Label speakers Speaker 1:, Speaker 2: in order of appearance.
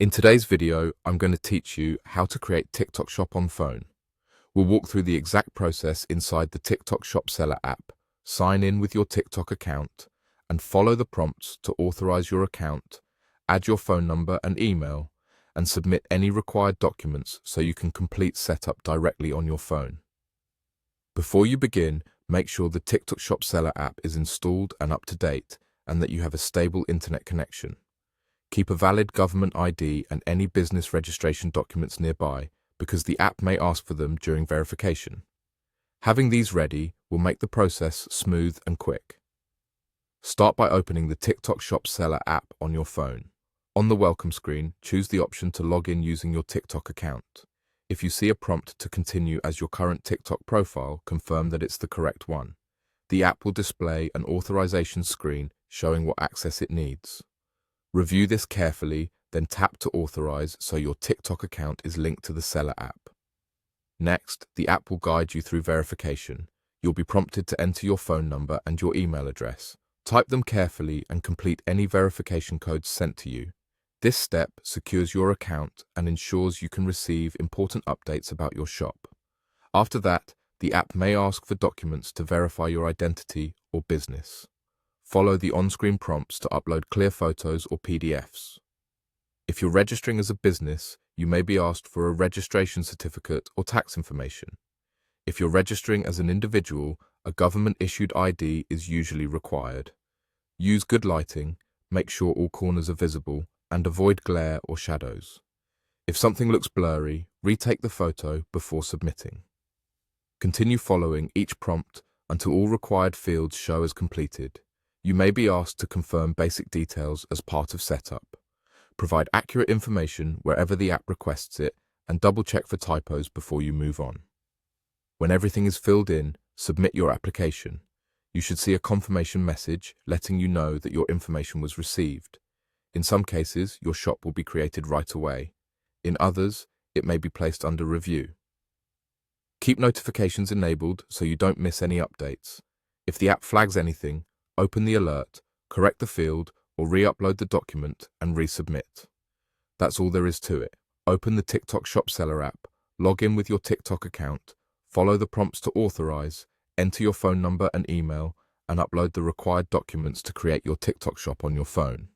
Speaker 1: In today's video, I'm going to teach you how to create TikTok Shop on phone. We'll walk through the exact process inside the TikTok Shop Seller app, sign in with your TikTok account, and follow the prompts to authorize your account, add your phone number and email, and submit any required documents so you can complete setup directly on your phone. Before you begin, make sure the TikTok Shop Seller app is installed and up to date, and that you have a stable internet connection. Keep a valid government ID and any business registration documents nearby, because the app may ask for them during verification. Having these ready will make the process smooth and quick. Start by opening the TikTok Shop Seller app on your phone. On the welcome screen, choose the option to log in using your TikTok account. If you see a prompt to continue as your current TikTok profile, confirm that it's the correct one. The app will display an authorization screen showing what access it needs. Review this carefully, then tap to authorize so your TikTok account is linked to the Seller app. Next, the app will guide you through verification. You'll be prompted to enter your phone number and your email address. Type them carefully and complete any verification codes sent to you. This step secures your account and ensures you can receive important updates about your shop. After that, the app may ask for documents to verify your identity or business. Follow the on-screen prompts to upload clear photos or PDFs. If you're registering as a business, you may be asked for a registration certificate or tax information. If you're registering as an individual, a government-issued ID is usually required. Use good lighting, make sure all corners are visible, and avoid glare or shadows. If something looks blurry, retake the photo before submitting. Continue following each prompt until all required fields show as completed. You may be asked to confirm basic details as part of setup. Provide accurate information wherever the app requests it, and double-check for typos before you move on. When everything is filled in, submit your application. You should see a confirmation message letting you know that your information was received. In some cases, your shop will be created right away. In others, it may be placed under review. Keep notifications enabled so you don't miss any updates. If the app flags anything, open the alert, correct the field, or re-upload the document and resubmit. That's all there is to it. Open the TikTok Shop Seller app, log in with your TikTok account, follow the prompts to authorize, enter your phone number and email, and upload the required documents to create your TikTok shop on your phone.